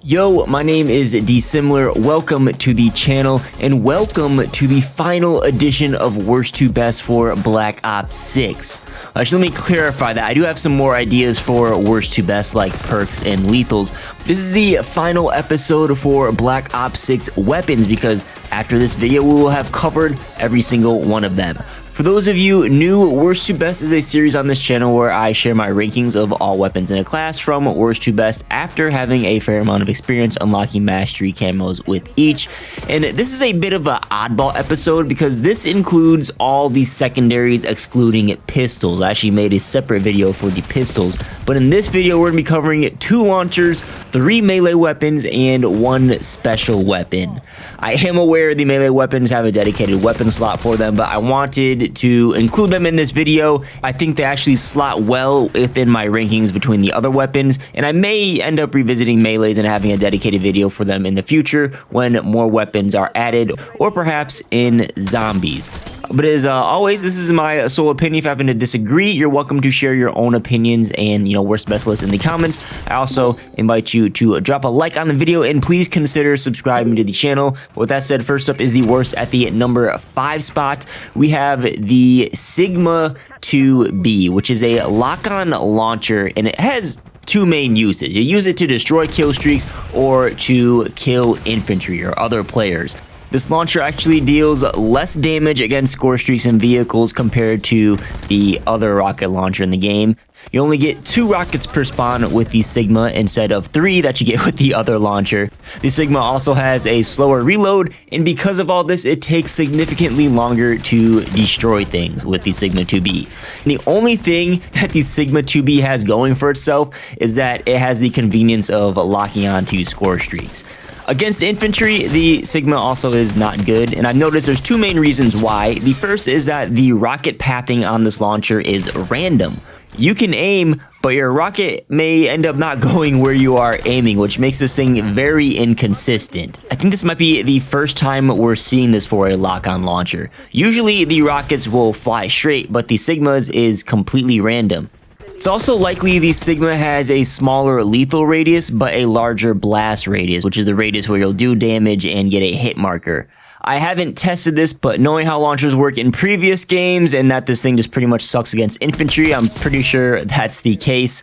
Yo, my name is DeeSimilar. Welcome to the channel and welcome to the final edition of Worst to Best for Black Ops 6. Actually, let me clarify that. I do have some more ideas for Worst to Best like perks and lethals. This is the final episode for Black Ops 6 weapons because after this video we will have covered every single one of them. For those of you new, Worst to Best is a series on this channel where I share my rankings of all weapons in a class from worst to best after having a fair amount of experience unlocking mastery camos with each. And this is a bit of an oddball episode because this includes all the secondaries excluding pistols. I actually made a separate video for the pistols, but in this video we're going to be covering 2 launchers, 3 melee weapons, and 1 special weapon. I am aware the melee weapons have a dedicated weapon slot for them, but I wanted to include them in this video. I think they actually slot well within my rankings between the other weapons, and I may end up revisiting melees and having a dedicated video for them in the future when more weapons are added, or perhaps in zombies. But as always, this is my sole opinion. If you happen to disagree, you're welcome to share your own opinions and, worst best list in the comments. I also invite you to drop a like on the video and please consider subscribing to the channel. With that said, first up is the worst at the number 5 spot. We have the Sigma 2B, which is a lock-on launcher, and it has 2 main uses. You use it to destroy kill streaks or to kill infantry or other players. This launcher actually deals less damage against score streaks and vehicles compared to the other rocket launcher in the game. You only get 2 rockets per spawn with the Sigma instead of 3 that you get with the other launcher. The Sigma also has a slower reload, and because of all this, it takes significantly longer to destroy things with the Sigma 2B. And the only thing that the Sigma 2B has going for itself is that it has the convenience of locking onto score streaks. Against infantry, the Sigma also is not good, and I've noticed there's 2 main reasons why. The first is that the rocket pathing on this launcher is random. You can aim, but your rocket may end up not going where you are aiming, which makes this thing very inconsistent. I think this might be the first time we're seeing this for a lock-on launcher. Usually the rockets will fly straight, but the Sigma's is completely random. It's also likely the Sigma has a smaller lethal radius, but a larger blast radius, which is the radius where you'll do damage and get a hit marker. I haven't tested this, but knowing how launchers work in previous games and that this thing just pretty much sucks against infantry, I'm pretty sure that's the case.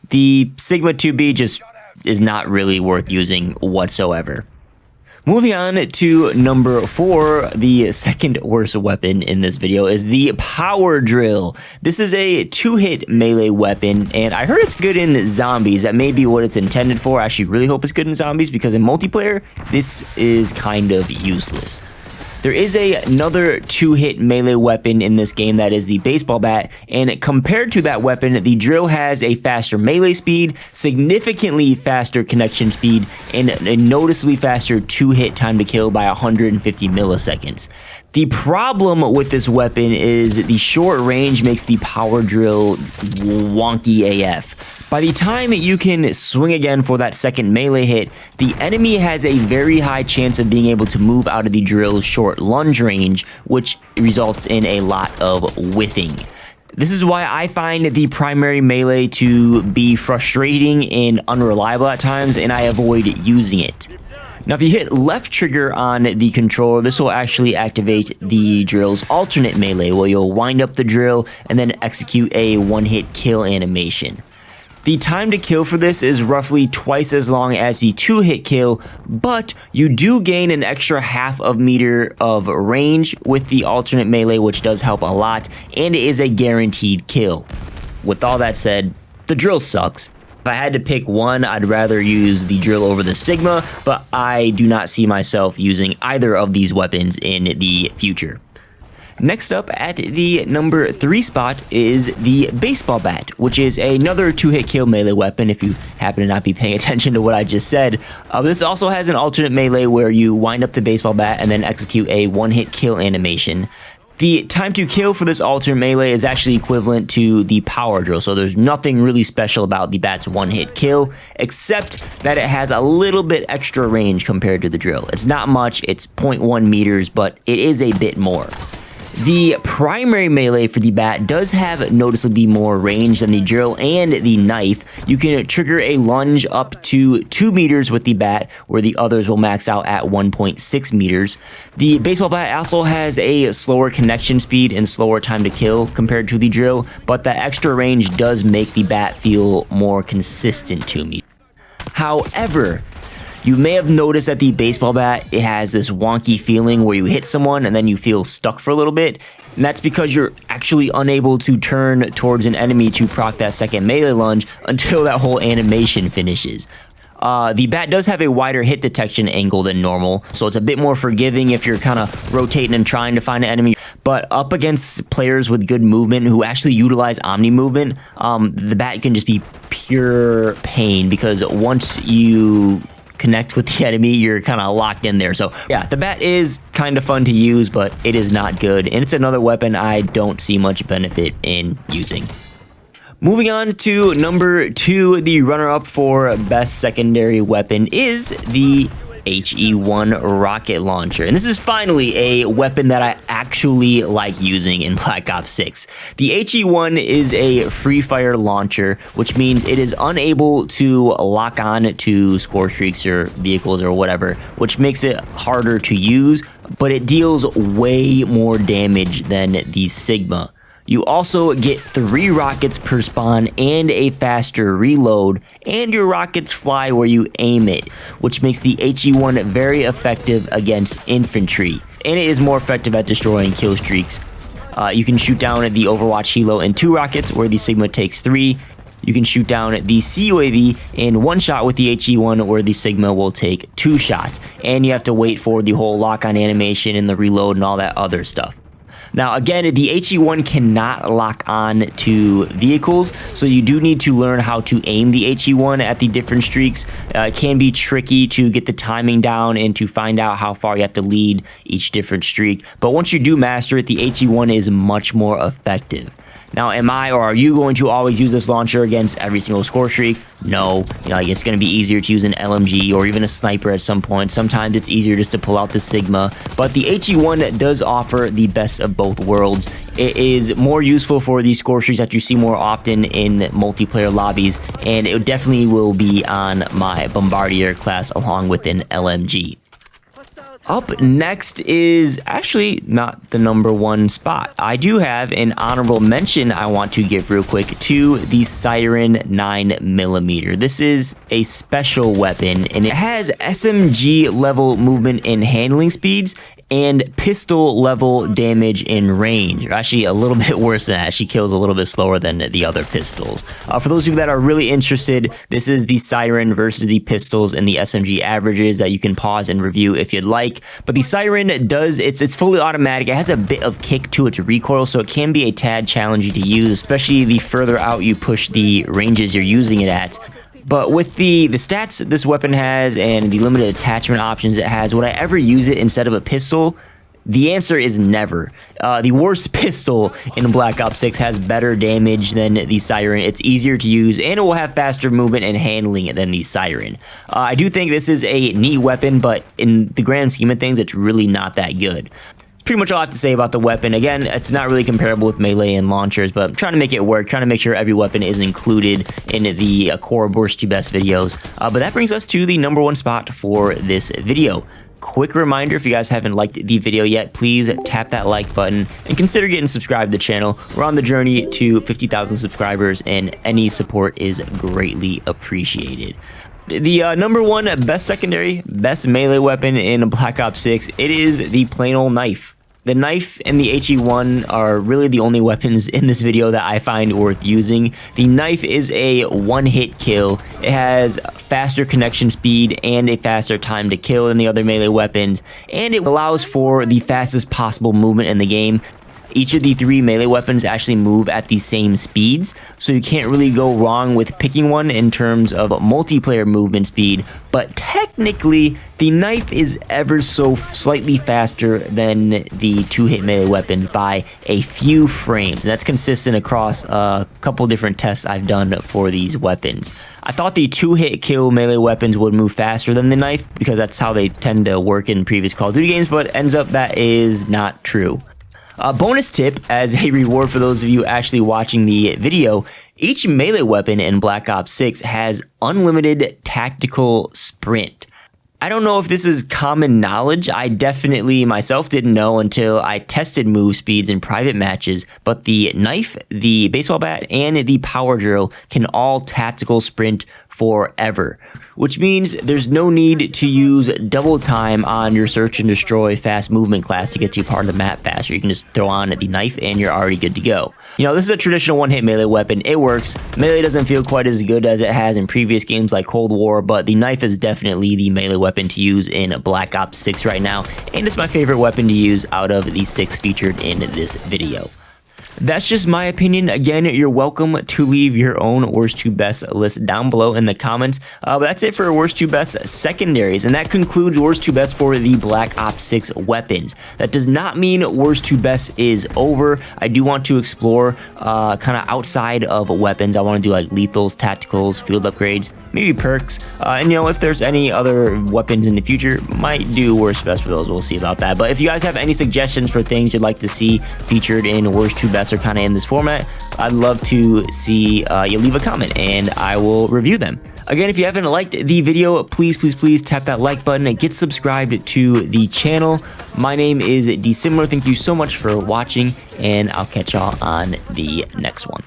The Sigma 2B just is not really worth using whatsoever. Moving on to number 4, the second worst weapon in this video is the Power Drill. This is a 2-hit melee weapon, and I heard it's good in zombies. That may be what it's intended for. I actually really hope it's good in zombies because in multiplayer, this is kind of useless. There is another 2-hit melee weapon in this game that is the baseball bat, and compared to that weapon, the drill has a faster melee speed, significantly faster connection speed, and a noticeably faster 2-hit time to kill by 150 milliseconds. The problem with this weapon is the short range makes the power drill wonky AF. By the time you can swing again for that second melee hit, the enemy has a very high chance of being able to move out of the drill's short lunge range, which results in a lot of whiffing. This is why I find the primary melee to be frustrating and unreliable at times, and I avoid using it. Now, if you hit left trigger on the controller, this will actually activate the drill's alternate melee, where you'll wind up the drill and then execute a 1-hit kill animation. The time to kill for this is roughly twice as long as the 2-hit kill, but you do gain an extra half of meter of range with the alternate melee, which does help a lot, and it is a guaranteed kill. With all that said, the drill sucks. If I had to pick one, I'd rather use the drill over the Sigma, but I do not see myself using either of these weapons in the future. Next up at the number 3 spot is the baseball bat, which is another 2-hit kill melee weapon if you happen to not be paying attention to what I just said. This also has an alternate melee where you wind up the baseball bat and then execute a 1-hit kill animation. The time to kill for this alternate melee is actually equivalent to the power drill, so there's nothing really special about the bat's 1-hit kill, except that it has a little bit extra range compared to the drill. It's not much, it's 0.1 meters, but it is a bit more. The primary melee for the bat does have noticeably more range than the drill and the knife. You can trigger a lunge up to 2 meters with the bat, where the others will max out at 1.6 meters. The baseball bat also has a slower connection speed and slower time to kill compared to the drill, but that extra range does make the bat feel more consistent to me. However, you may have noticed that the baseball bat, it has this wonky feeling where you hit someone and then you feel stuck for a little bit. And that's because you're actually unable to turn towards an enemy to proc that second melee lunge until that whole animation finishes. The bat does have a wider hit detection angle than normal, so it's a bit more forgiving if you're kind of rotating and trying to find an enemy. But up against players with good movement who actually utilize Omni movement, the bat can just be pure pain, because once you connect with the enemy, you're kind of locked in there. So yeah, the bat is kind of fun to use, but it is not good, and it's another weapon I don't see much benefit in using. Moving on to number 2, the runner-up for best secondary weapon is the HE1 rocket launcher. And this is finally a weapon that I actually like using in Black Ops 6. The HE1 is a free fire launcher, which means it is unable to lock on to score streaks or vehicles or whatever, which makes it harder to use, but it deals way more damage than the Sigma. You also get 3 rockets per spawn and a faster reload, and your rockets fly where you aim it, which makes the HE1 very effective against infantry, and it is more effective at destroying kill streaks. You can shoot down the Overwatch Helo in 2 rockets, where the Sigma takes 3. You can shoot down the CUAV in 1 shot with the HE1, where the Sigma will take 2 shots, and you have to wait for the whole lock-on animation and the reload and all that other stuff. Now again, the HE1 cannot lock on to vehicles, so you do need to learn how to aim the HE1 at the different streaks. It can be tricky to get the timing down and to find out how far you have to lead each different streak, but once you do master it, the HE1 is much more effective. Now, am I or are you going to always use this launcher against every single score streak? No. It's going to be easier to use an LMG or even a sniper at some point. Sometimes it's easier just to pull out the Sigma, but the HE1 does offer the best of both worlds. It is more useful for these score streaks that you see more often in multiplayer lobbies, and it definitely will be on my Bombardier class along with an LMG. Up next is actually not the number 1 spot. I do have an honorable mention I want to give real quick to the Siren 9mm. This is a special weapon, and it has SMG level movement and handling speeds and pistol level damage in range. Actually, a little bit worse than that. She kills a little bit slower than the other pistols. For those of you that are really interested, this is the Siren versus the pistols and the SMG averages that you can pause and review if you'd like. But the Siren does, it's fully automatic. It has a bit of kick to its recoil, so it can be a tad challenging to use, especially the further out you push the ranges you're using it at. But with the stats this weapon has and the limited attachment options it has, would I ever use it instead of a pistol? The answer is never. The worst pistol in Black Ops 6 has better damage than the Siren. It's easier to use, and it will have faster movement and handling than the Siren. I do think this is a neat weapon, but in the grand scheme of things, it's really not that good. Pretty much all I have to say about the weapon. Again, it's not really comparable with melee and launchers, but I'm trying to make it work, trying to make sure every weapon is included in the core worst to best videos. But that brings us to the number 1 spot for this video. Quick reminder, if you guys haven't liked the video yet, please tap that like button and consider getting subscribed to the channel. We're on the journey to 50,000 subscribers, and any support is greatly appreciated. The number 1 best secondary, best melee weapon in Black Ops 6, it is the plain old knife. The knife and the HE1 are really the only weapons in this video that I find worth using. The knife is a one-hit kill. It has faster connection speed and a faster time to kill than the other melee weapons, and it allows for the fastest possible movement in the game. Each of the 3 melee weapons actually move at the same speeds, so you can't really go wrong with picking one in terms of multiplayer movement speed, but technically the knife is ever so slightly faster than the 2-hit melee weapons by a few frames. That's consistent across a couple different tests I've done for these weapons. I thought the 2-hit kill melee weapons would move faster than the knife because that's how they tend to work in previous Call of Duty games, but ends up that is not true. Bonus tip, as a reward for those of you actually watching the video, each melee weapon in Black Ops 6 has unlimited tactical sprint. I don't know if this is common knowledge. I definitely myself didn't know until I tested move speeds in private matches, but the knife, the baseball bat, and the power drill can all tactical sprint forever, which means there's no need to use double time on your search and destroy fast movement class to get to part of the map faster. You can just throw on the knife and you're already good to go. You know, this is a traditional one-hit melee weapon. It works. Melee doesn't feel quite as good as it has in previous games like Cold War, but the knife is definitely the melee weapon to use in Black Ops 6 right now, and it's my favorite weapon to use out of the 6 featured in this video. That's just my opinion. Again, you're welcome to leave your own worst to best list down below in the comments. But that's it for worst to best secondaries, and that concludes worst to best for the Black Ops 6 weapons. That does not mean worst to best is over. I do want to explore kind of outside of weapons. I want to do like lethals, tacticals, field upgrades, maybe perks, and you know, if there's any other weapons in the future, might do worst to best for those. We'll see about that. But if you guys have any suggestions for things you'd like to see featured in worst to best or kind of in this format, I'd love to see you leave a comment and I will review them. Again, if you haven't liked the video, please tap that like button and get subscribed to the channel. My name is DeeSimilar. Thank you so much for watching, and I'll catch y'all on the next one.